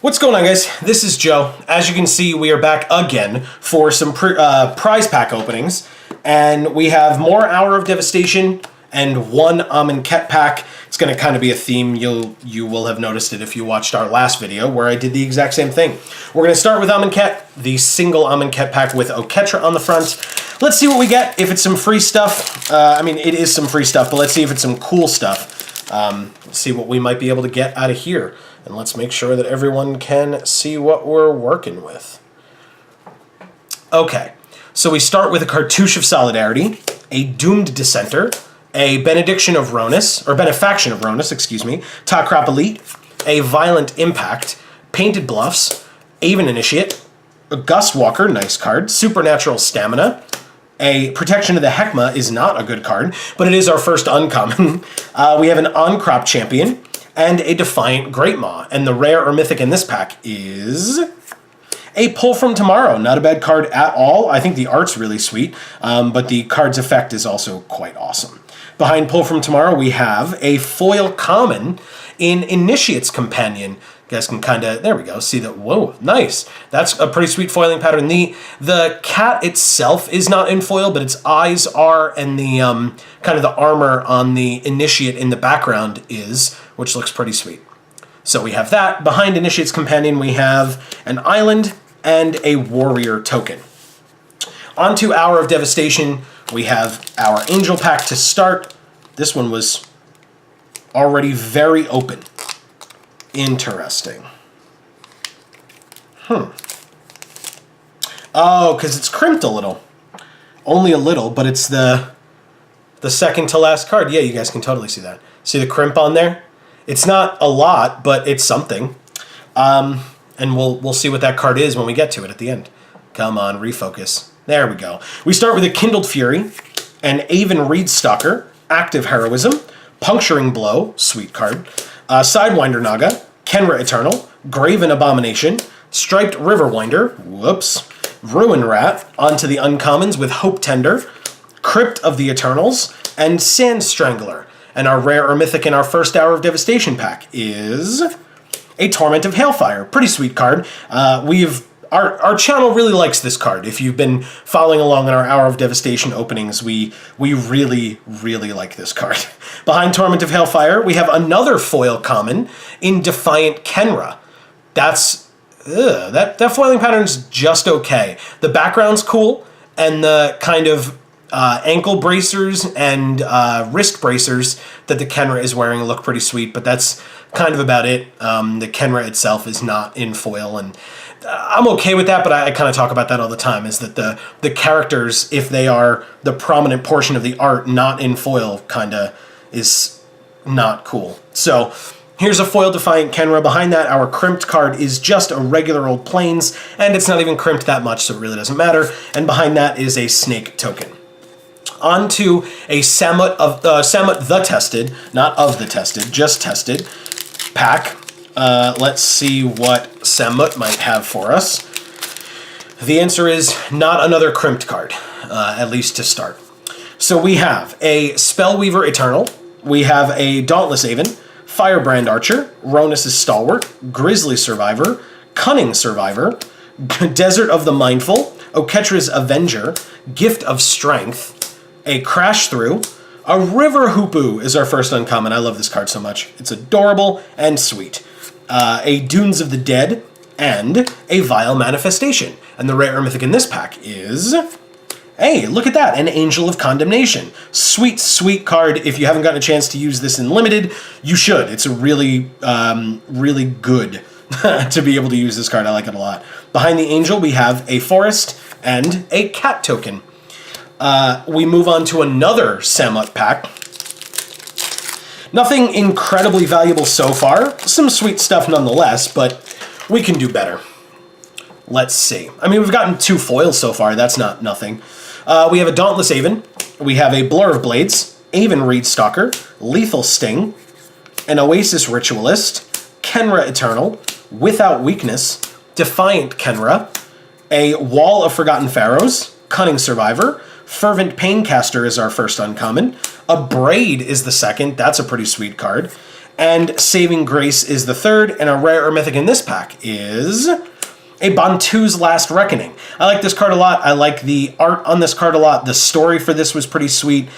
What's going on, guys? This is Joe. As you can see, we are back again for some prize pack openings, and we have more Hour of Devastation and one Almond Cat pack. It's going to kind of be a theme. You will have noticed it if you watched our last video where I did the exact same thing. We're going to start with Almond Cat, the single Almond Cat pack with Oketra on the front. Let's see what we get. If it's some free stuff, I mean, it is some free stuff, but let's see if it's some cool stuff. Let's see what we might be able to get out of here. And let's make sure that everyone can see what we're working with. Okay, so we start with a Cartouche of Solidarity, a Doomed Dissenter, a Benediction of Ronus, or Benefaction of Ronus, excuse me, Takrap Elite, a Violent Impact, Painted Bluffs, Aven Initiate, a Gust Walker, nice card, Supernatural Stamina, a Protection of the Heckma is not a good card, but it is our first uncommon. We have an On-Crop Champion, and a Defiant Great Maw. And the rare or mythic in this pack is a Pull from Tomorrow. Not a bad card at all. I think the art's really sweet, but the card's effect is also quite awesome. Behind Pull from Tomorrow, we have a foil common in Initiate's Companion. You guys can kind of, there we go, see that, whoa, nice. That's a pretty sweet foiling pattern. The cat itself is not in foil, but its eyes are, and the kind of the armor on the Initiate in the background is, which looks pretty sweet. So we have that. Behind Initiate's Companion, we have an Island and a Warrior token. On to Hour of Devastation, we have our Angel pack to start. This one was already very open. Interesting. Oh, because it's crimped a little. Only a little, but it's the second to last card. Yeah, you guys can totally see that. See the crimp on there? It's not a lot, but it's something. And we'll see what that card is when we get to it at the end. Come on, refocus. There we go. We start with a Kindled Fury, an Aven Reedstalker, Active Heroism, Puncturing Blow, sweet card, Sidewinder Naga, Kenra Eternal, Graven Abomination, Striped Riverwinder, whoops, Ruin Rat, onto the uncommons with Hope Tender, Crypt of the Eternals, and Sand Strangler. And our rare or mythic in our first Hour of Devastation pack is a Torment of Hailfire. Pretty sweet card. Our channel really likes this card. If you've been following along in our Hour of Devastation openings, we really, really like this card. Behind Torment of Hailfire, we have another foil common in Defiant Kenra. That foiling pattern's just okay. The background's cool, and the kind of ankle bracers and wrist bracers that the Kenra is wearing look pretty sweet, but that's kind of about it. The Kenra itself is not in foil, and I'm okay with that, but I kind of talk about that all the time, is that the characters, if they are the prominent portion of the art not in foil, kind of is not cool. So here's a foil Defiant Kenra. Behind that, our crimped card is just a regular old Plains, and it's not even crimped that much, so it really doesn't matter. And behind that is a Snake token. On to a Samut the Tested, not of the Tested, just Tested pack. Let's see what Samut might have for us. The answer is not another crimped card, at least to start. So we have a Spellweaver Eternal, we have a Dauntless Aven, Firebrand Archer, Ronus' Stalwart, Grizzly Survivor, Cunning Survivor, Desert of the Mindful, Oketra's Avenger, Gift of Strength, a Crash Through, a River Hoopoe is our first uncommon. I love this card so much. It's adorable and sweet. A Dunes of the Dead, and a Vile Manifestation. And the rare mythic in this pack is, hey, look at that, an Angel of Condemnation. Sweet, sweet card. If you haven't gotten a chance to use this in Limited, you should. It's a really, really good to be able to use this card. I like it a lot. Behind the Angel, we have a Forest and a Cat token. We move on to another Samut pack. Nothing incredibly valuable so far. Some sweet stuff nonetheless, but we can do better. Let's see. I mean, we've gotten 2 foils so far. That's not nothing. We have a Dauntless Aven. We have a Blur of Blades, Aven Reedstalker, Lethal Sting, an Oasis Ritualist, Kenra Eternal, Without Weakness, Defiant Kenra, a Wall of Forgotten Pharaohs, Cunning Survivor, Fervent Paincaster is our first uncommon. A Braid is the second. That's a pretty sweet card. And Saving Grace is the third, and our rare or mythic in this pack is a Bantu's Last Reckoning. I like this card a lot. I like the art on this card a lot. The story for this was pretty sweet.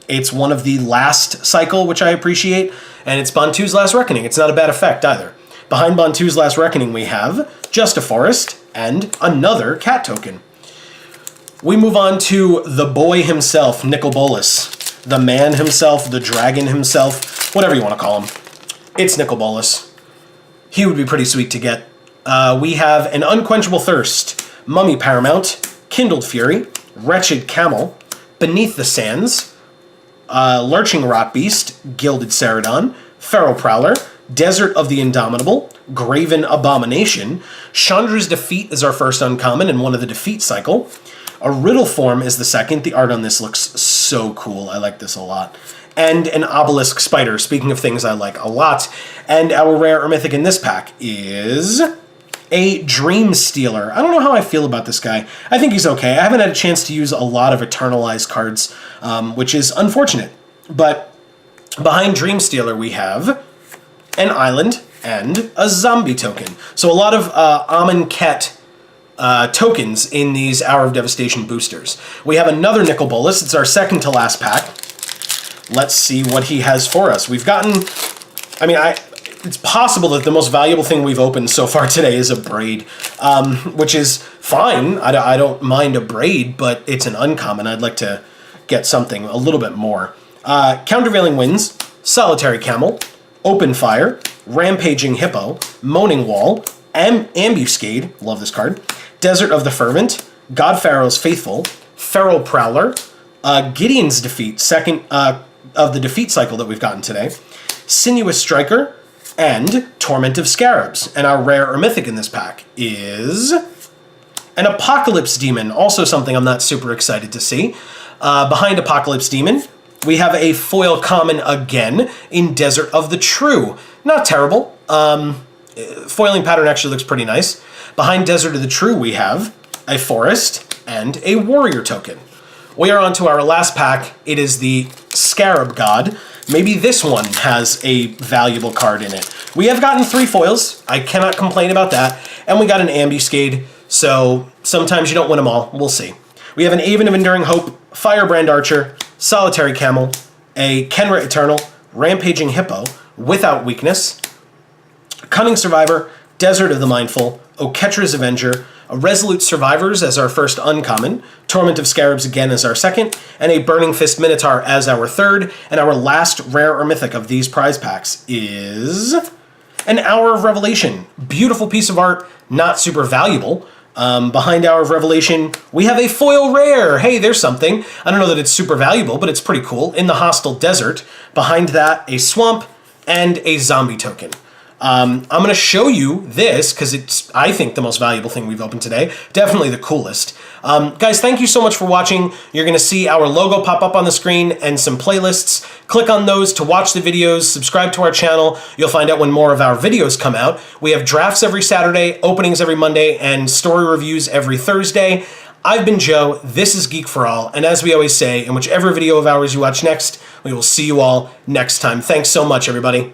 It's one of the last cycle, which I appreciate, and it's Bantu's Last Reckoning. It's not a bad effect either. Behind Bantu's Last Reckoning, we have Just a Forest and another cat token. We move on to the boy himself, Nicol Bolus. The man himself, the dragon himself, whatever you want to call him. It's Nicol Bolus. He would be pretty sweet to get. We have an Unquenchable Thirst, Mummy Paramount, Kindled Fury, Wretched Camel, Beneath the Sands, Lurching Rot Beast, Gilded Ceradon, Feral Prowler, Desert of the Indomitable, Graven Abomination. Chandra's Defeat is our first uncommon and one of the defeat cycle. A Riddle Form is the second. The art on this looks so cool. I like this a lot. And an Obelisk Spider, speaking of things I like a lot. And our rare or mythic in this pack is a Dream Stealer. I don't know how I feel about this guy. I think he's okay. I haven't had a chance to use a lot of Eternalized cards, which is unfortunate. But behind Dream Stealer we have an island and a zombie token. So a lot of Almond Cat tokens in these Hour of Devastation boosters. We have another Nicol Bolus. It's our second to last pack. Let's see what he has for us. We've gotten, it's possible that the most valuable thing we've opened so far today is a braid, which is fine. I don't mind a braid, but it's an uncommon. I'd like to get something a little bit more. Countervailing Winds, Solitary Camel, Open Fire, Rampaging Hippo, Moaning Wall, Ambuscade, love this card, Desert of the Fervent, God Pharaoh's Faithful, Feral Prowler, Gideon's Defeat, second of the defeat cycle that we've gotten today, Sinuous Striker, and Torment of Scarabs. And our rare or mythic in this pack is an Apocalypse Demon, also something I'm not super excited to see. Behind Apocalypse Demon, we have a foil common again in Desert of the True. Not terrible. Foiling pattern actually looks pretty nice. Behind Desert of the True, we have a Forest and a Warrior token. We are on to our last pack. It is the Scarab God. Maybe this one has a valuable card in it. We have gotten 3 foils. I cannot complain about that. And we got an Ambuscade, so sometimes you don't win them all. We'll see. We have an Aven of Enduring Hope, Firebrand Archer, Solitary Camel, a Kenra Eternal, Rampaging Hippo, Without Weakness, Cunning Survivor, Desert of the Mindful, Oketra's Avenger, a Resolute Survivors as our first uncommon, Torment of Scarabs again as our second, and a Burning Fist Minotaur as our third. And our last rare or mythic of these prize packs is an Hour of Revelation. Beautiful piece of art, not super valuable. Behind Hour of Revelation, we have a foil rare. Hey, there's something. I don't know that it's super valuable, but it's pretty cool. In the Hostile Desert. Behind that, a Swamp and a Zombie token. I'm going to show you this because it's, I think, the most valuable thing we've opened today. Definitely the coolest. Guys, thank you so much for watching. You're going to see our logo pop up on the screen and some playlists. Click on those to watch the videos. Subscribe to our channel. You'll find out when more of our videos come out. We have drafts every Saturday, openings every Monday, and story reviews every Thursday. I've been Joe. This is Geek for All. And as we always say, in whichever video of ours you watch next, we will see you all next time. Thanks so much, everybody.